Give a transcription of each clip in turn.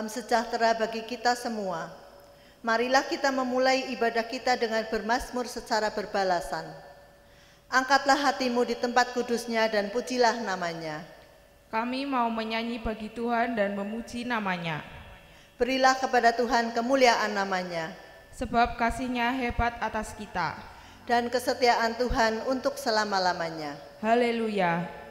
Salam sejahtera bagi kita semua. Marilah kita memulai ibadah kita dengan bermazmur secara berbalasan. Angkatlah hatimu di tempat kudusnya dan pujilah namanya. Kami mau menyanyi bagi Tuhan dan memuji namanya. Berilah kepada Tuhan kemuliaan namanya. Sebab kasih-Nya hebat atas kita. Dan kesetiaan Tuhan untuk selama-lamanya. Haleluya.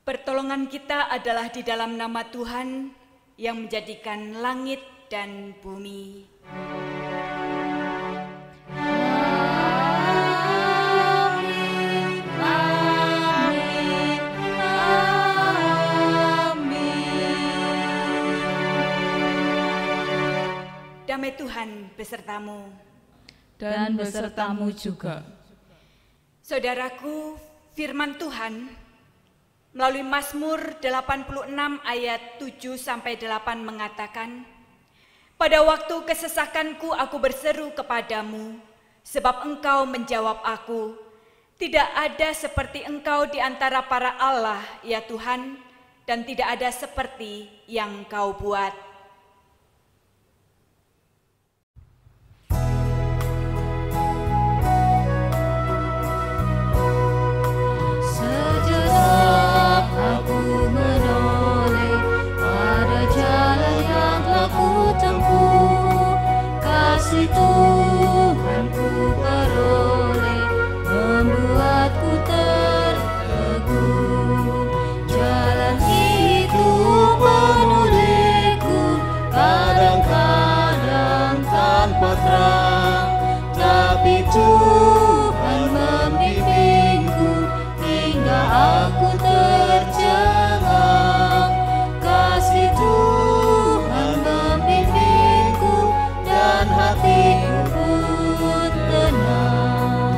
Pertolongan kita adalah di dalam nama Tuhan yang menjadikan langit dan bumi. Amin, amin, amin. Damai Tuhan besertamu. Dan besertamu juga. Saudaraku, firman Tuhan melalui Mazmur 86 ayat 7-8 mengatakan, pada waktu kesesakanku aku berseru kepadamu, sebab engkau menjawab aku. Tidak ada seperti engkau di antara para Allah, ya Tuhan, dan tidak ada seperti yang kau buat. Kasih Tuhan ku peroleh, membuatku tertegun. Jalan itu menolehku, kadang-kadang tanpa terang, tapi Tuhan membimbingku hingga aku tercengang. Kasih Tuhan membimbingku dan hatiku pun tenang.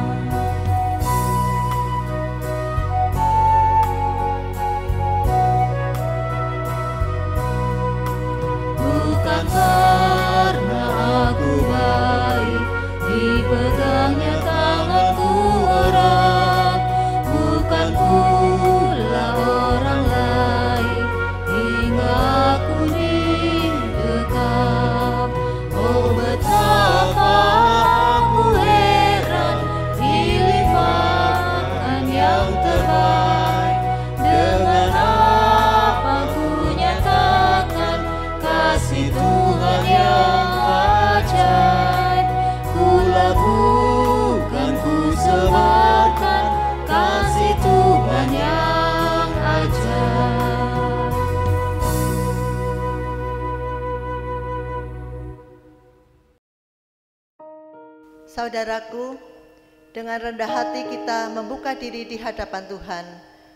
Bukan karena aku baik, dipegangnya tanganku erat, bukan pula orang lain hingga aku didekap. Oh betapa aku heran, dilimpahkan yang terbaik. Dengan apa ku nyatakan kasih Tuhan yang ajaib. Ku lakukan, ku sebarkan kasih Tuhan yang ajaib. Saudaraku, dengan rendah hati kita membuka diri di hadapan Tuhan.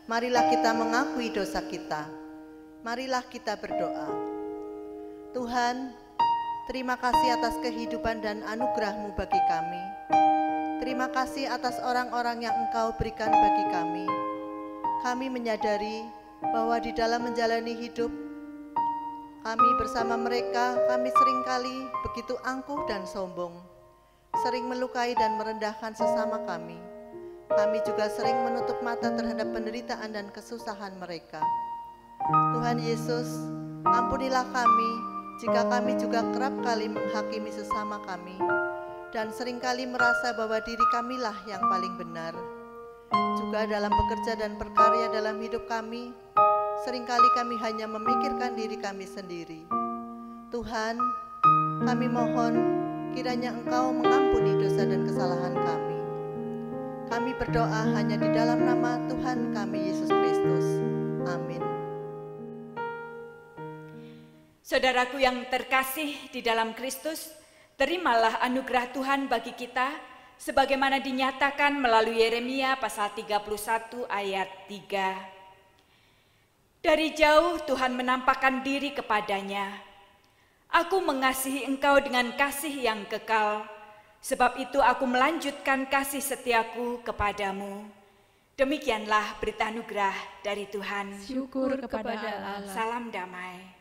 Marilah kita mengakui dosa kita. Marilah kita berdoa. Tuhan, terima kasih atas kehidupan dan anugerah-Mu bagi kami. Terima kasih atas orang-orang yang Engkau berikan bagi kami. Kami menyadari bahwa di dalam menjalani hidup kami bersama mereka, kami seringkali begitu angkuh dan sombong, sering melukai dan merendahkan sesama kami. Kami juga sering menutup mata terhadap penderitaan dan kesusahan mereka. Tuhan Yesus, ampunilah kami jika kami juga kerap kali menghakimi sesama kami dan seringkali merasa bahwa diri kamilah yang paling benar. Juga dalam bekerja dan berkarya dalam hidup kami, seringkali kami hanya memikirkan diri kami sendiri. Tuhan, kami mohon kiranya Engkau mengampuni dosa dan kesalahan kami. Kami berdoa hanya di dalam nama Tuhan kami Yesus Kristus. Amin. Saudaraku yang terkasih di dalam Kristus, terimalah anugerah Tuhan bagi kita sebagaimana dinyatakan melalui Yeremia pasal 31 ayat 3. Dari jauh Tuhan menampakkan diri kepadanya. Aku mengasihi engkau dengan kasih yang kekal, sebab itu aku melanjutkan kasih setiaku kepadamu. Demikianlah berita anugerah dari Tuhan. Syukur kepada Allah. Salam damai.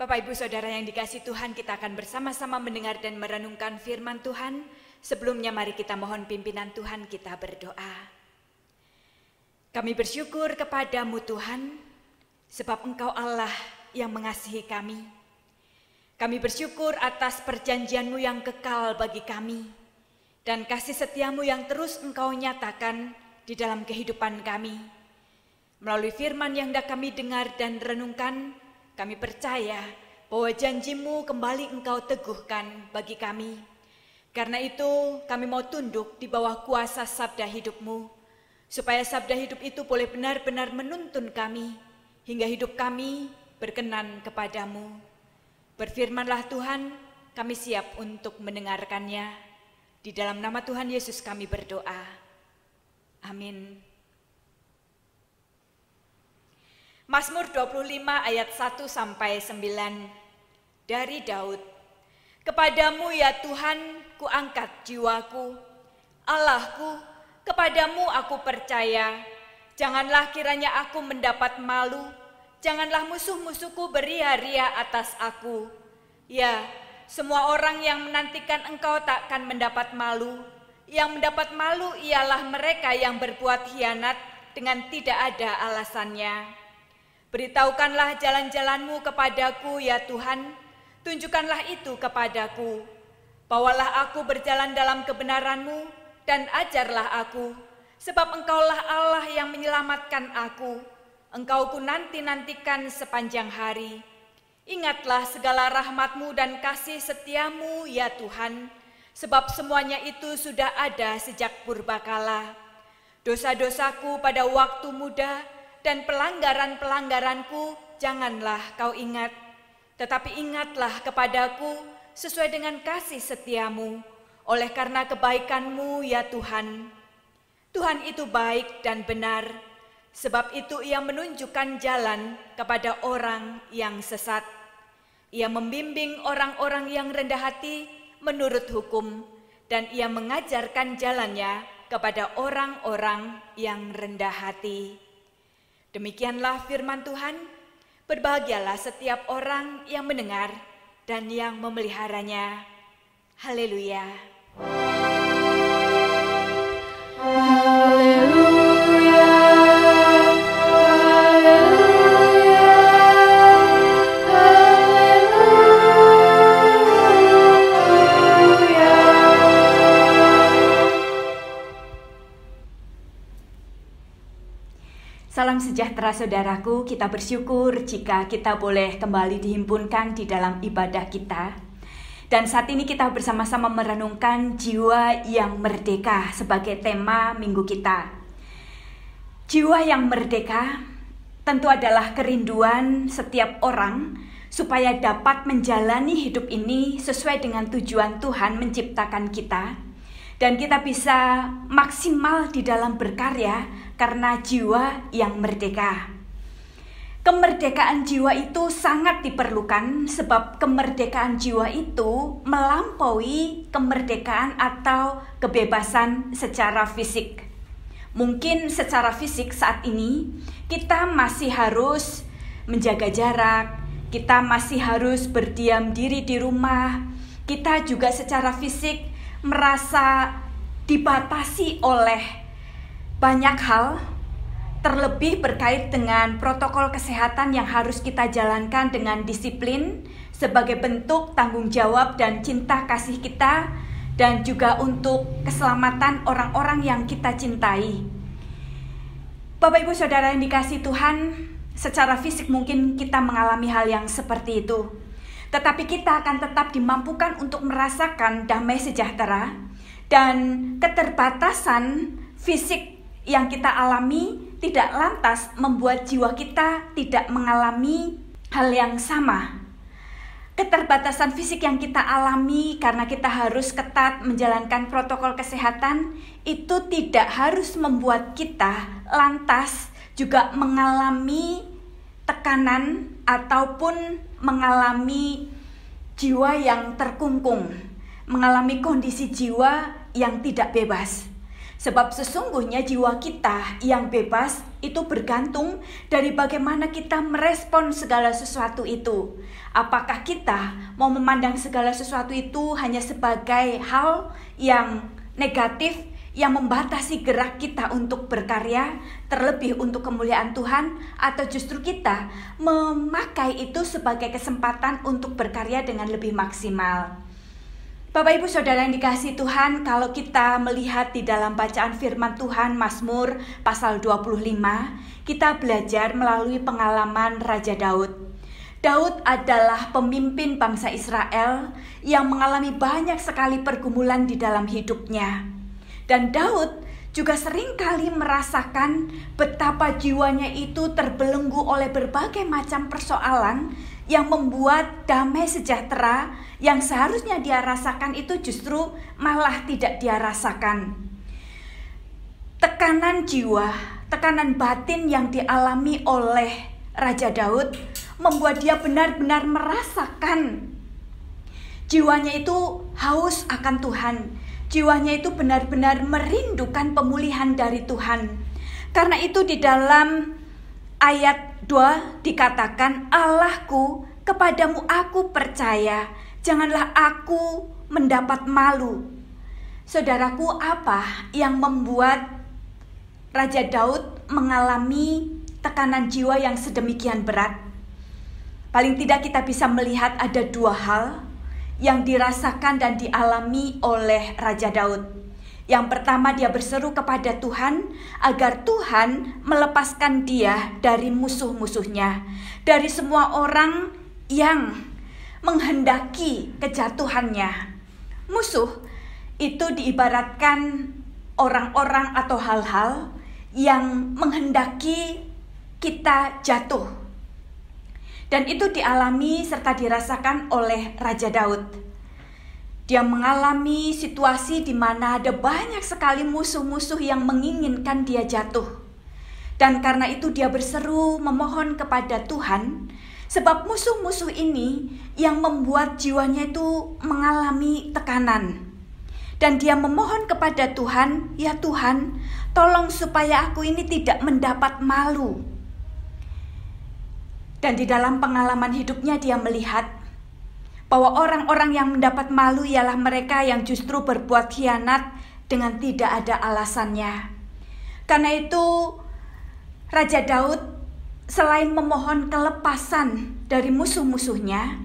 Bapak Ibu Saudara yang dikasihi Tuhan, kita akan bersama-sama mendengar dan merenungkan firman Tuhan. Sebelumnya mari kita mohon pimpinan Tuhan, kita berdoa. Kami bersyukur kepadamu Tuhan, sebab Engkau Allah yang mengasihi kami. Kami bersyukur atas perjanjian-Mu yang kekal bagi kami, dan kasih setiamu yang terus Engkau nyatakan di dalam kehidupan kami. Melalui firman yang hendak kami dengar dan renungkan, kami percaya bahwa janji-Mu kembali Engkau teguhkan bagi kami. Karena itu kami mau tunduk di bawah kuasa sabda hidup-Mu, supaya sabda hidup itu boleh benar-benar menuntun kami, hingga hidup kami berkenan kepadamu. Berfirmanlah Tuhan, kami siap untuk mendengarkannya. Di dalam nama Tuhan Yesus kami berdoa. Amin. Mazmur 25 ayat 1-9 dari Daud. Kepadamu ya Tuhan, kuangkat jiwaku. Allahku, kepadamu aku percaya. Janganlah kiranya aku mendapat malu. Janganlah musuh-musuhku beria-ria atas aku. Ya, semua orang yang menantikan Engkau takkan mendapat malu. Yang mendapat malu ialah mereka yang berbuat khianat dengan tidak ada alasannya. Beritahukanlah jalan-jalan-Mu kepadaku ya Tuhan, tunjukkanlah itu kepadaku. Bawalah aku berjalan dalam kebenaran-Mu dan ajarlah aku, sebab Engkaulah Allah yang menyelamatkan aku. Engkau ku nanti-nantikan sepanjang hari. Ingatlah segala rahmat-Mu dan kasih setiamu ya Tuhan, sebab semuanya itu sudah ada sejak purbakala. Dosa-dosaku pada waktu muda dan pelanggaran-pelanggaranku janganlah Kau ingat, tetapi ingatlah kepadaku sesuai dengan kasih setiamu, oleh karena kebaikan-Mu ya Tuhan. Tuhan itu baik dan benar, sebab itu Ia menunjukkan jalan kepada orang yang sesat. Ia membimbing orang-orang yang rendah hati menurut hukum, dan Ia mengajarkan jalannya kepada orang-orang yang rendah hati. Demikianlah firman Tuhan, berbahagialah setiap orang yang mendengar dan yang memeliharanya. Haleluya. Haleluya. Salam sejahtera saudaraku, kita bersyukur jika kita boleh kembali dihimpunkan di dalam ibadah kita. Dan saat ini kita bersama-sama merenungkan jiwa yang merdeka sebagai tema minggu kita. Jiwa yang merdeka tentu adalah kerinduan setiap orang supaya dapat menjalani hidup ini sesuai dengan tujuan Tuhan menciptakan kita. Dan kita bisa maksimal di dalam berkarya karena jiwa yang merdeka. Kemerdekaan jiwa itu sangat diperlukan sebab kemerdekaan jiwa itu melampaui kemerdekaan atau kebebasan secara fisik. Mungkin secara fisik saat ini kita masih harus menjaga jarak, kita masih harus berdiam diri di rumah, kita juga secara fisik merasa dibatasi oleh banyak hal, terlebih berkait dengan protokol kesehatan yang harus kita jalankan dengan disiplin sebagai bentuk tanggung jawab dan cinta kasih kita, dan juga untuk keselamatan orang-orang yang kita cintai. Bapak Ibu Saudara yang dikasihi Tuhan, secara fisik mungkin kita mengalami hal yang seperti itu. Tetapi kita akan tetap dimampukan untuk merasakan damai sejahtera, dan keterbatasan fisik yang kita alami tidak lantas membuat jiwa kita tidak mengalami hal yang sama. Keterbatasan fisik yang kita alami karena kita harus ketat menjalankan protokol kesehatan itu tidak harus membuat kita lantas juga mengalami tekanan ataupun mengalami jiwa yang terkungkung, mengalami kondisi jiwa yang tidak bebas. Sebab sesungguhnya jiwa kita yang bebas itu bergantung dari bagaimana kita merespon segala sesuatu itu. Apakah kita mau memandang segala sesuatu itu hanya sebagai hal yang negatif, yang membatasi gerak kita untuk berkarya, terlebih untuk kemuliaan Tuhan, atau justru kita memakai itu sebagai kesempatan untuk berkarya dengan lebih maksimal. Bapak Ibu Saudara yang dikasihi Tuhan, kalau kita melihat di dalam bacaan firman Tuhan Mazmur pasal 25, kita belajar melalui pengalaman Raja Daud. Daud adalah pemimpin bangsa Israel yang mengalami banyak sekali pergumulan di dalam hidupnya. Dan Daud juga seringkali merasakan betapa jiwanya itu terbelenggu oleh berbagai macam persoalan yang membuat damai sejahtera yang seharusnya dia rasakan itu justru malah tidak dia rasakan. Tekanan jiwa, tekanan batin yang dialami oleh Raja Daud membuat dia benar-benar merasakan jiwanya itu haus akan Tuhan. Jiwanya itu benar-benar merindukan pemulihan dari Tuhan. Karena itu di dalam ayat 2 dikatakan, Allahku, kepadamu aku percaya, janganlah aku mendapat malu. Saudaraku, apa yang membuat Raja Daud mengalami tekanan jiwa yang sedemikian berat? Paling tidak kita bisa melihat ada dua hal yang dirasakan dan dialami oleh Raja Daud. Yang pertama, dia berseru kepada Tuhan agar Tuhan melepaskan dia dari musuh-musuhnya, dari semua orang yang menghendaki kejatuhannya. Musuh itu diibaratkan orang-orang atau hal-hal yang menghendaki kita jatuh. Dan itu dialami serta dirasakan oleh Raja Daud. Dia mengalami situasi di mana ada banyak sekali musuh-musuh yang menginginkan dia jatuh. Dan karena itu dia berseru memohon kepada Tuhan, sebab musuh-musuh ini yang membuat jiwanya itu mengalami tekanan. Dan dia memohon kepada Tuhan, ya Tuhan, tolong supaya aku ini tidak mendapat malu. Dan di dalam pengalaman hidupnya dia melihat bahwa orang-orang yang mendapat malu ialah mereka yang justru berbuat khianat dengan tidak ada alasannya. Karena itu Raja Daud selain memohon kelepasan dari musuh-musuhnya,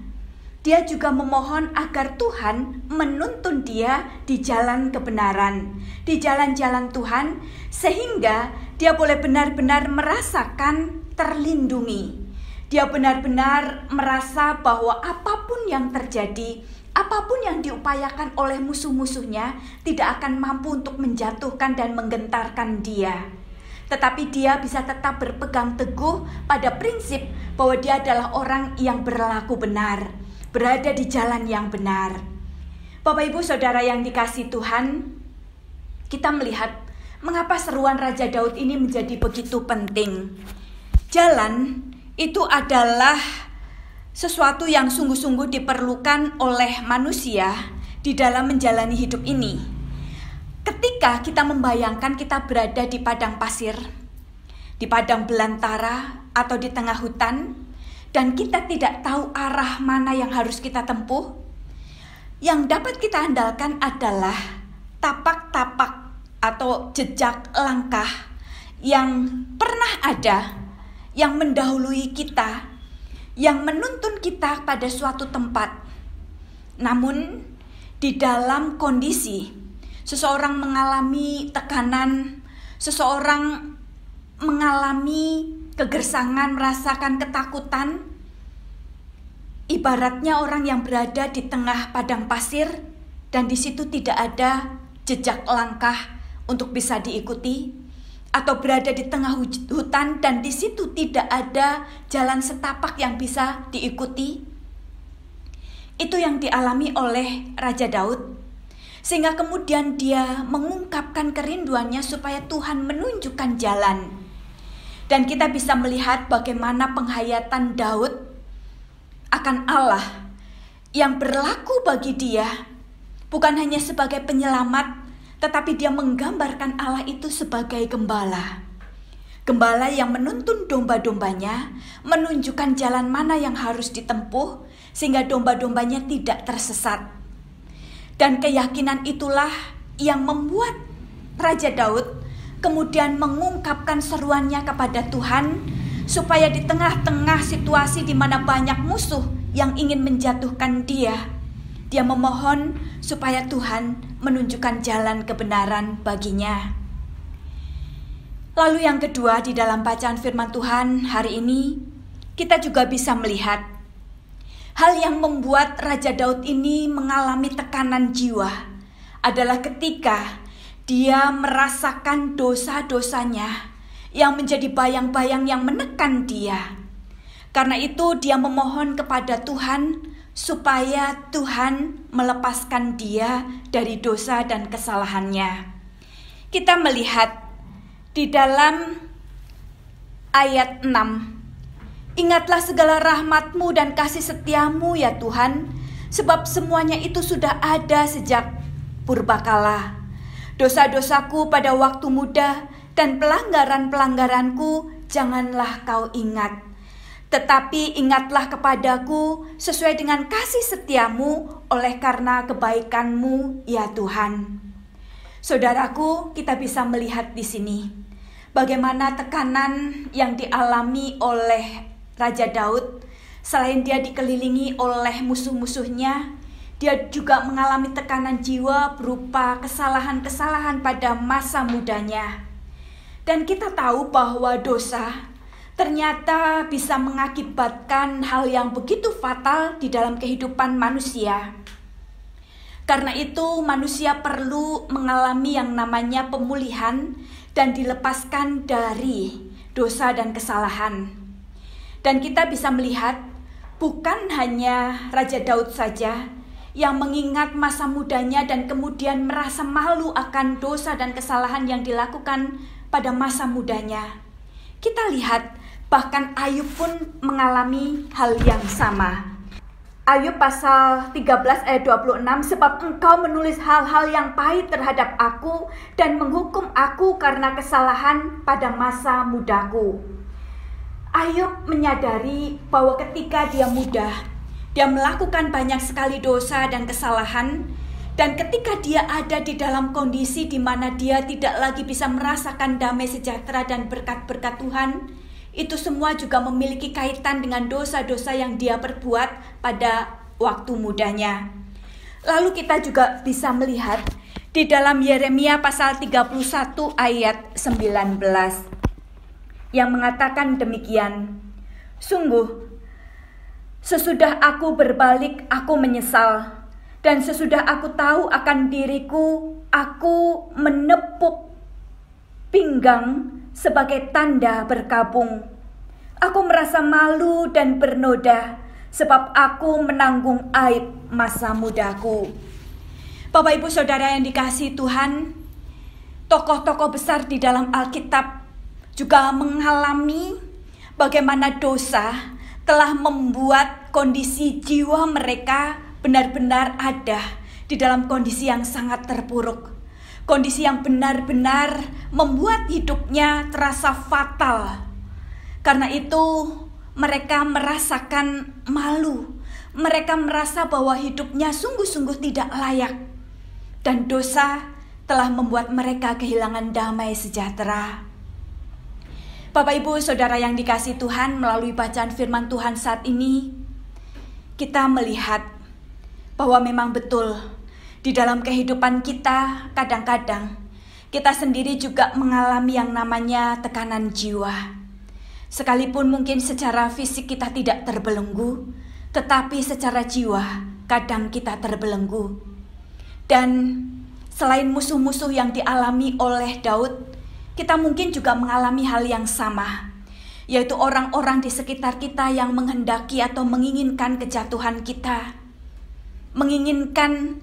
dia juga memohon agar Tuhan menuntun dia di jalan kebenaran, di jalan-jalan Tuhan, sehingga Dia boleh benar-benar merasakan terlindungi. Dia benar-benar merasa bahwa apapun yang terjadi, apapun yang diupayakan oleh musuh-musuhnya tidak akan mampu untuk menjatuhkan dan menggentarkan dia. Tetapi dia bisa tetap berpegang teguh pada prinsip bahwa dia adalah orang yang berlaku benar, berada di jalan yang benar. Bapak Ibu Saudara yang dikasihi Tuhan, kita melihat mengapa seruan Raja Daud ini menjadi begitu penting. Jalan itu adalah sesuatu yang sungguh-sungguh diperlukan oleh manusia di dalam menjalani hidup ini. Ketika kita membayangkan kita berada di padang pasir, di padang belantara atau di tengah hutan, dan kita tidak tahu arah mana yang harus kita tempuh, yang dapat kita andalkan adalah tapak-tapak atau jejak langkah yang pernah ada, yang mendahului kita, yang menuntun kita pada suatu tempat. Namun di dalam kondisi seseorang mengalami tekanan, seseorang mengalami kegersangan, merasakan ketakutan, ibaratnya orang yang berada di tengah padang pasir dan di situ tidak ada jejak langkah untuk bisa diikuti, atau berada di tengah hutan dan di situ tidak ada jalan setapak yang bisa diikuti. Itu yang dialami oleh Raja Daud. Sehingga kemudian dia mengungkapkan kerinduannya supaya Tuhan menunjukkan jalan. Dan kita bisa melihat bagaimana penghayatan Daud akan Allah yang berlaku bagi dia bukan hanya sebagai penyelamat, tetapi dia menggambarkan Allah itu sebagai gembala. Gembala yang menuntun domba-dombanya, menunjukkan jalan mana yang harus ditempuh sehingga domba-dombanya tidak tersesat. Dan keyakinan itulah yang membuat Raja Daud kemudian mengungkapkan seruannya kepada Tuhan supaya di tengah-tengah situasi di mana banyak musuh yang ingin menjatuhkan dia memohon supaya Tuhan menunjukkan jalan kebenaran baginya. Lalu yang kedua, di dalam bacaan firman Tuhan hari ini kita juga bisa melihat hal yang membuat Raja Daud ini mengalami tekanan jiwa adalah ketika dia merasakan dosa-dosanya yang menjadi bayang-bayang yang menekan dia. Karena itu dia memohon kepada Tuhan supaya Tuhan melepaskan dia dari dosa dan kesalahannya. Kita melihat di dalam ayat 6. Ingatlah segala rahmat-Mu dan kasih setia-Mu ya Tuhan, sebab semuanya itu sudah ada sejak purbakala. Dosa-dosaku pada waktu muda dan pelanggaran-pelanggaranku janganlah Kau ingat. Tetapi ingatlah kepadaku sesuai dengan kasih setia-Mu oleh karena kebaikan-Mu ya Tuhan. Saudaraku, kita bisa melihat di sini bagaimana tekanan yang dialami oleh Raja Daud. Selain dia dikelilingi oleh musuh-musuhnya, dia juga mengalami tekanan jiwa berupa kesalahan-kesalahan pada masa mudanya. Dan kita tahu bahwa dosa ternyata bisa mengakibatkan hal yang begitu fatal di dalam kehidupan manusia. Karena itu manusia perlu mengalami yang namanya pemulihan dan dilepaskan dari dosa dan kesalahan. Dan kita bisa melihat bukan hanya Raja Daud saja yang mengingat masa mudanya dan kemudian merasa malu akan dosa dan kesalahan yang dilakukan pada masa mudanya. Kita lihat bahkan Ayub pun mengalami hal yang sama. Ayub pasal 13 ayat 26, sebab engkau menulis hal-hal yang pahit terhadap aku dan menghukum aku karena kesalahan pada masa mudaku. Ayub menyadari bahwa ketika dia muda, dia melakukan banyak sekali dosa dan kesalahan, dan ketika dia ada di dalam kondisi di mana dia tidak lagi bisa merasakan damai sejahtera dan berkat-berkat Tuhan, itu semua juga memiliki kaitan dengan dosa-dosa yang dia perbuat pada waktu mudanya. Lalu kita juga bisa melihat di dalam Yeremia pasal 31 ayat 19 yang mengatakan demikian, "Sungguh, sesudah aku berbalik, aku menyesal, dan sesudah aku tahu akan diriku, aku menepuk pinggang sebagai tanda berkabung. Aku merasa malu dan bernoda, sebab aku menanggung aib masa mudaku." Bapak Ibu Saudara yang dikasihi Tuhan, tokoh-tokoh besar di dalam Alkitab juga mengalami bagaimana dosa telah membuat kondisi jiwa mereka benar-benar ada di dalam kondisi yang sangat terpuruk. Kondisi yang benar-benar membuat hidupnya terasa fatal. Karena itu mereka merasakan malu. Mereka merasa bahwa hidupnya sungguh-sungguh tidak layak. Dan dosa telah membuat mereka kehilangan damai sejahtera. Bapak Ibu Saudara yang dikasihi Tuhan, melalui bacaan firman Tuhan saat ini, kita melihat bahwa memang betul di dalam kehidupan kita kadang-kadang kita sendiri juga mengalami yang namanya tekanan jiwa. Sekalipun mungkin secara fisik kita tidak terbelenggu, tetapi secara jiwa kadang kita terbelenggu. Dan selain musuh-musuh yang dialami oleh Daud, kita mungkin juga mengalami hal yang sama, yaitu orang-orang di sekitar kita yang menghendaki atau menginginkan kejatuhan kita, menginginkan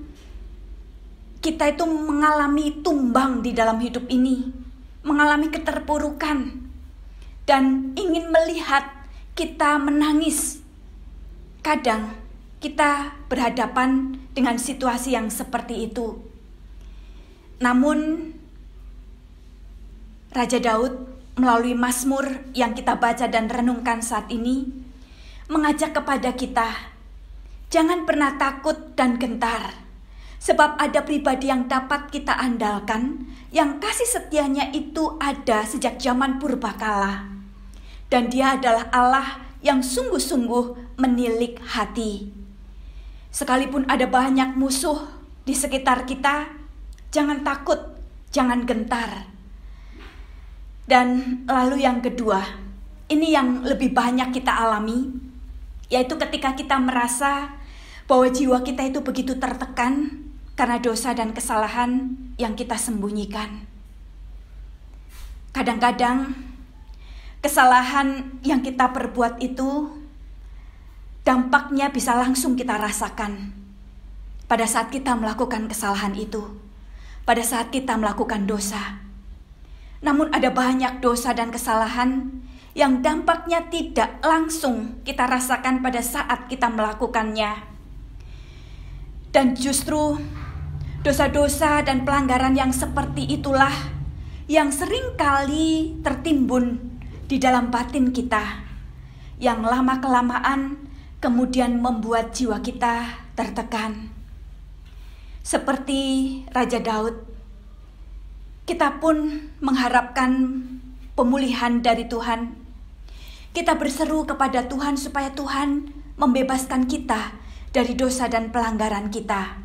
kita itu mengalami tumbang di dalam hidup ini, mengalami keterpurukan, dan ingin melihat kita menangis. Kadang kita berhadapan dengan situasi yang seperti itu. Namun Raja Daud melalui Mazmur yang kita baca dan renungkan saat ini mengajak kepada kita, jangan pernah takut dan gentar, sebab ada pribadi yang dapat kita andalkan, yang kasih setianya itu ada sejak zaman purbakala. Dan dia adalah Allah yang sungguh-sungguh menilik hati. Sekalipun ada banyak musuh di sekitar kita, jangan takut, jangan gentar. Dan lalu yang kedua, ini yang lebih banyak kita alami, yaitu ketika kita merasa bahwa jiwa kita itu begitu tertekan karena dosa dan kesalahan yang kita sembunyikan. Kadang-kadang kesalahan yang kita perbuat itu dampaknya bisa langsung kita rasakan pada saat kita melakukan kesalahan itu, pada saat kita melakukan dosa. Namun ada banyak dosa dan kesalahan yang dampaknya tidak langsung kita rasakan pada saat kita melakukannya. Dan justru dosa-dosa dan pelanggaran yang seperti itulah yang seringkali tertimbun di dalam batin kita, yang lama-kelamaan kemudian membuat jiwa kita tertekan. Seperti Raja Daud, kita pun mengharapkan pemulihan dari Tuhan. Kita berseru kepada Tuhan supaya Tuhan membebaskan kita dari dosa dan pelanggaran kita,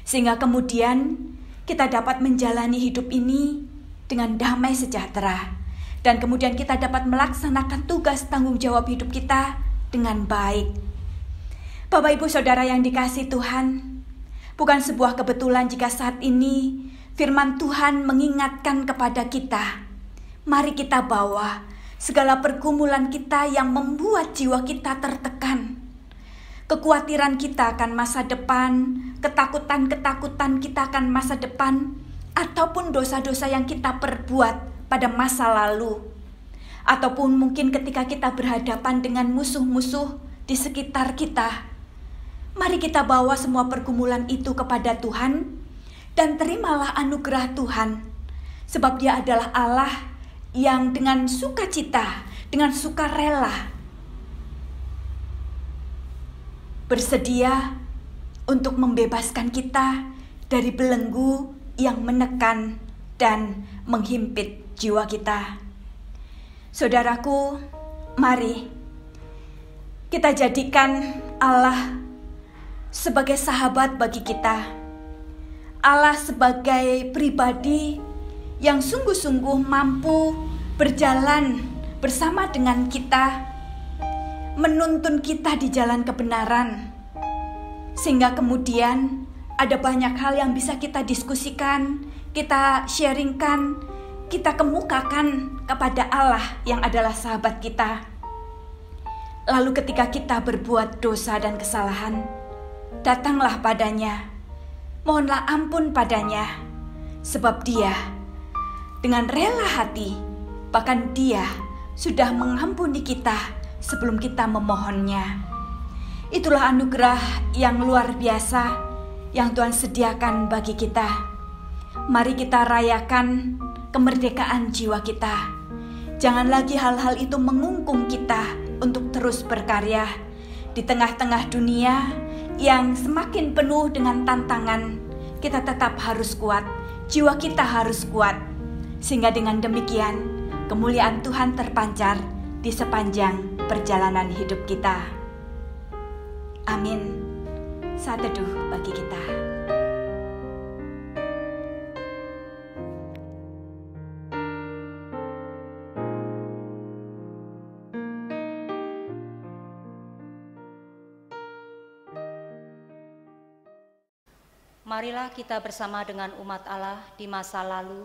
sehingga kemudian kita dapat menjalani hidup ini dengan damai sejahtera, dan kemudian kita dapat melaksanakan tugas tanggung jawab hidup kita dengan baik. Bapak Ibu Saudara yang dikasihi Tuhan, bukan sebuah kebetulan jika saat ini firman Tuhan mengingatkan kepada kita, mari kita bawa segala pergumulan kita yang membuat jiwa kita tertekan, kekhawatiran kita akan masa depan, ketakutan-ketakutan kita akan masa depan, ataupun dosa-dosa yang kita perbuat pada masa lalu, ataupun mungkin ketika kita berhadapan dengan musuh-musuh di sekitar kita. Mari kita bawa semua pergumulan itu kepada Tuhan dan terimalah anugerah Tuhan, sebab Dia adalah Allah yang dengan sukacita, dengan sukarela bersedia untuk membebaskan kita dari belenggu yang menekan dan menghimpit jiwa kita. Saudaraku, mari kita jadikan Allah sebagai sahabat bagi kita. Allah sebagai pribadi yang sungguh-sungguh mampu berjalan bersama dengan kita, menuntun kita di jalan kebenaran, sehingga kemudian ada banyak hal yang bisa kita diskusikan, kita sharingkan, kita kemukakan kepada Allah yang adalah sahabat kita. Lalu ketika kita berbuat dosa dan kesalahan, datanglah padanya, mohonlah ampun padanya, sebab Dia dengan rela hati, bahkan Dia sudah mengampuni kita sebelum kita memohonnya. Itulah anugerah yang luar biasa yang Tuhan sediakan bagi kita. Mari kita rayakan kemerdekaan jiwa kita. Jangan lagi hal-hal itu mengungkung kita untuk terus berkarya di tengah-tengah dunia yang semakin penuh dengan tantangan. Kita tetap harus kuat, jiwa kita harus kuat, sehingga dengan demikian kemuliaan Tuhan terpancar di sepanjang perjalanan hidup kita. Amin. Saat teduh bagi kita. Marilah kita bersama dengan umat Allah di masa lalu,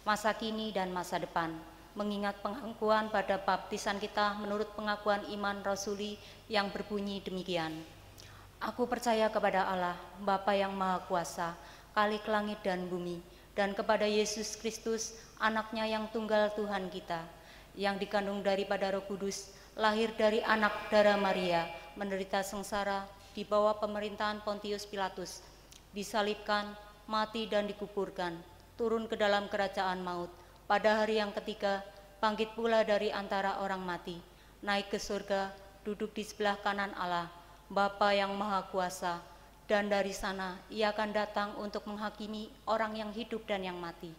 masa kini, dan masa depan, mengingat pengakuan pada baptisan kita menurut pengakuan iman rasuli yang berbunyi demikian. Aku percaya kepada Allah, Bapa yang Maha Kuasa, Khalik langit dan bumi, dan kepada Yesus Kristus, anaknya yang tunggal Tuhan kita, yang dikandung daripada Roh Kudus, lahir dari anak darah Maria, menderita sengsara di bawah pemerintahan Pontius Pilatus, disalibkan, mati dan dikuburkan, turun ke dalam kerajaan maut, pada hari yang ketiga bangkit pula dari antara orang mati, naik ke surga, duduk di sebelah kanan Allah, Bapa yang Maha Kuasa, dan dari sana Ia akan datang untuk menghakimi orang yang hidup dan yang mati.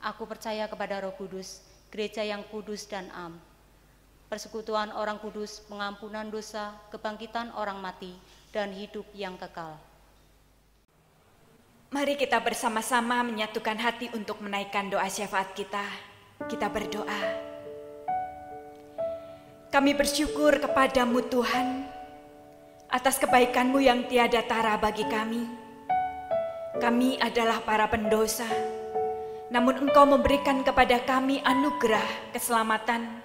Aku percaya kepada Roh Kudus, gereja yang kudus dan am, persekutuan orang kudus, pengampunan dosa, kebangkitan orang mati, dan hidup yang kekal. Mari kita bersama-sama menyatukan hati untuk menaikkan doa syafaat kita. Kita berdoa. Kami bersyukur kepadamu Tuhan, atas kebaikan-Mu yang tiada tara bagi kami. Kami adalah para pendosa, namun Engkau memberikan kepada kami anugerah keselamatan.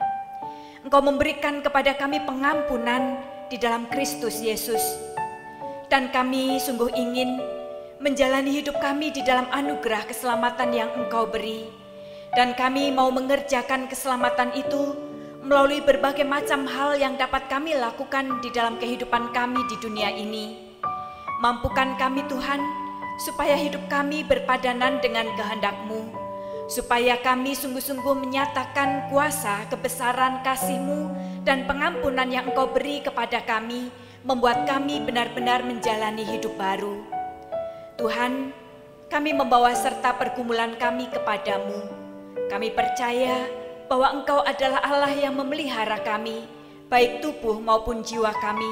Engkau memberikan kepada kami pengampunan di dalam Kristus Yesus. Dan kami sungguh ingin menjalani hidup kami di dalam anugerah keselamatan yang Engkau beri. Dan kami mau mengerjakan keselamatan itu melalui berbagai macam hal yang dapat kami lakukan di dalam kehidupan kami di dunia ini. Mampukan kami Tuhan, supaya hidup kami berpadanan dengan kehendak-Mu, supaya kami sungguh-sungguh menyatakan kuasa, kebesaran kasih-Mu, dan pengampunan yang Engkau beri kepada kami, membuat kami benar-benar menjalani hidup baru. Tuhan, kami membawa serta pergumulan kami kepadamu. Kami percaya bahwa Engkau adalah Allah yang memelihara kami, baik tubuh maupun jiwa kami.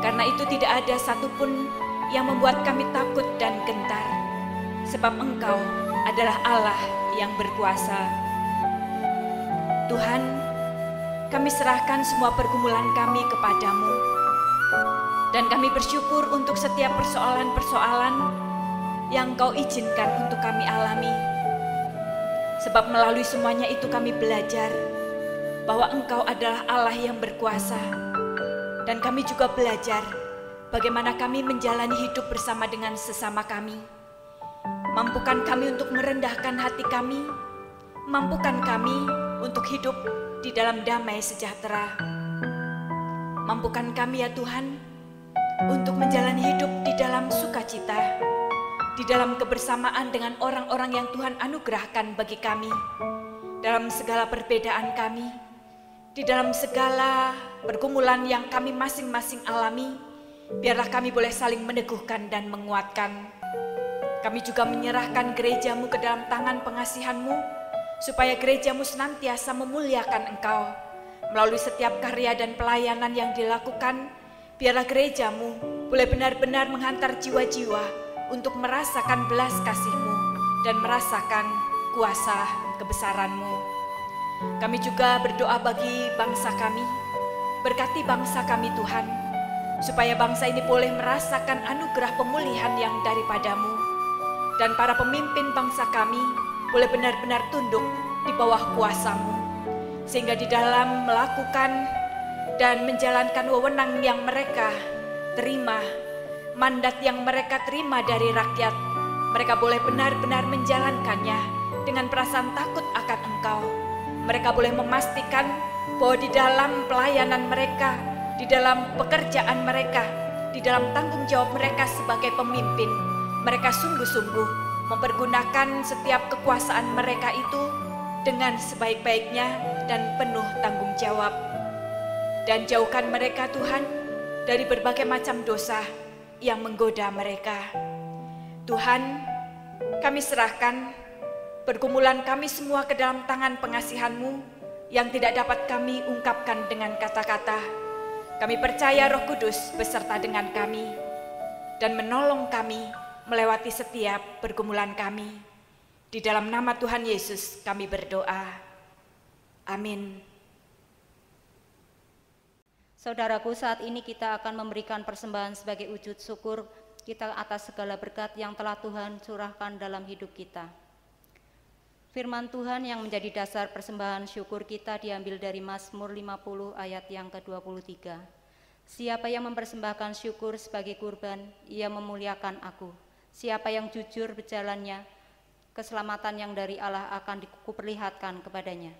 Karena itu tidak ada satupun yang membuat kami takut dan gentar, sebab Engkau adalah Allah yang berkuasa. Tuhan, kami serahkan semua pergumulan kami kepadamu. Dan kami bersyukur untuk setiap persoalan-persoalan yang Engkau izinkan untuk kami alami. Sebab melalui semuanya itu kami belajar bahwa Engkau adalah Allah yang berkuasa. Dan kami juga belajar bagaimana kami menjalani hidup bersama dengan sesama kami. Mampukan kami untuk merendahkan hati kami, mampukan kami untuk hidup di dalam damai sejahtera. Mampukan kami ya Tuhan, untuk menjalani hidup di dalam sukacita, di dalam kebersamaan dengan orang-orang yang Tuhan anugerahkan bagi kami, dalam segala perbedaan kami, di dalam segala pergumulan yang kami masing-masing alami. Biarlah kami boleh saling meneguhkan dan menguatkan. Kami juga menyerahkan gereja-Mu ke dalam tangan pengasihan-Mu, supaya gereja-Mu senantiasa memuliakan Engkau. Melalui setiap karya dan pelayanan yang dilakukan, biarlah gereja-Mu boleh benar-benar menghantar jiwa-jiwa untuk merasakan belas kasih-Mu dan merasakan kuasa kebesaran-Mu. Kami juga berdoa bagi bangsa kami, berkati bangsa kami Tuhan, supaya bangsa ini boleh merasakan anugerah pemulihan yang daripada-Mu, dan para pemimpin bangsa kami boleh benar-benar tunduk di bawah kuasa-Mu, sehingga di dalam melakukan dan menjalankan wewenang yang mereka terima, mandat yang mereka terima dari rakyat, mereka boleh benar-benar menjalankannya dengan perasaan takut akan Engkau. Mereka boleh memastikan bahwa di dalam pelayanan mereka, di dalam pekerjaan mereka, di dalam tanggung jawab mereka sebagai pemimpin, mereka sungguh-sungguh mempergunakan setiap kekuasaan mereka itu dengan sebaik-baiknya dan penuh tanggung jawab. Dan jauhkan mereka Tuhan dari berbagai macam dosa yang menggoda mereka. Tuhan, kami serahkan pergumulan kami semua ke dalam tangan pengasihan-Mu yang tidak dapat kami ungkapkan dengan kata-kata. Kami percaya Roh Kudus beserta dengan kami dan menolong kami melewati setiap pergumulan kami. Di dalam nama Tuhan Yesus kami berdoa. Amin. Saudaraku, saat ini kita akan memberikan persembahan sebagai wujud syukur kita atas segala berkat yang telah Tuhan curahkan dalam hidup kita. Firman Tuhan yang menjadi dasar persembahan syukur kita diambil dari Mazmur 50 ayat yang ke-23. Siapa yang mempersembahkan syukur sebagai kurban, ia memuliakan aku. Siapa yang jujur berjalannya, keselamatan yang dari Allah akan kuperlihatkan kepadanya.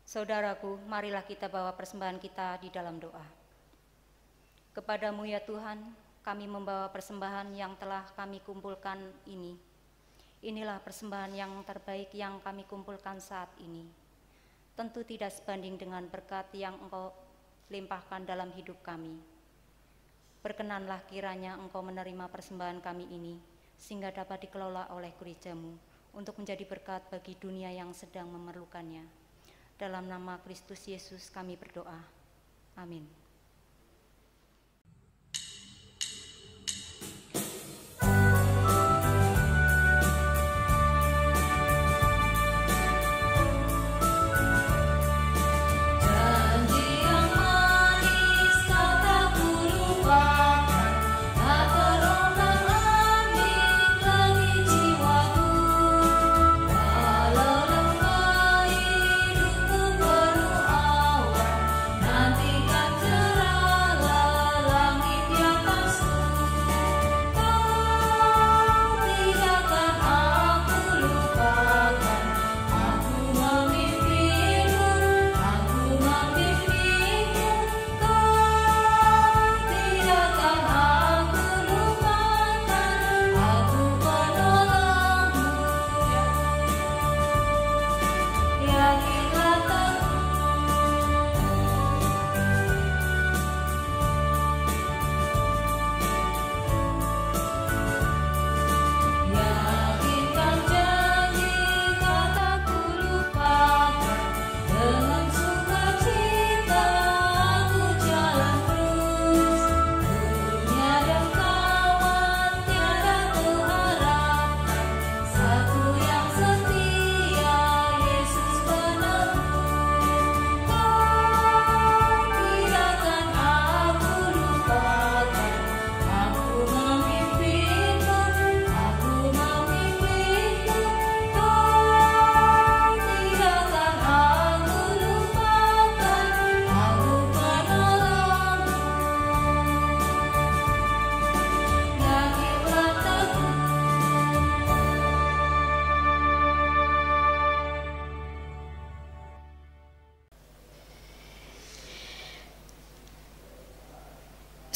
Saudaraku, marilah kita bawa persembahan kita di dalam doa. Kepadamu ya Tuhan, kami membawa persembahan yang telah kami kumpulkan ini. Inilah persembahan yang terbaik yang kami kumpulkan saat ini. Tentu tidak sebanding dengan berkat yang Engkau limpahkan dalam hidup kami. Berkenanlah kiranya Engkau menerima persembahan kami ini, sehingga dapat dikelola oleh gereja-Mu untuk menjadi berkat bagi dunia yang sedang memerlukannya. Dalam nama Kristus Yesus kami berdoa. Amin. Nantikan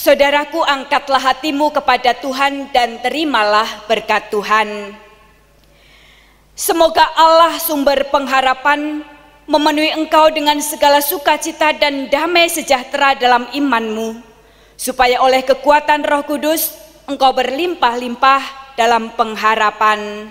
Saudaraku, angkatlah hatimu kepada Tuhan dan terimalah berkat Tuhan. Semoga Allah sumber pengharapan memenuhi engkau dengan segala sukacita dan damai sejahtera dalam imanmu, supaya oleh kekuatan Roh Kudus engkau berlimpah-limpah dalam pengharapan.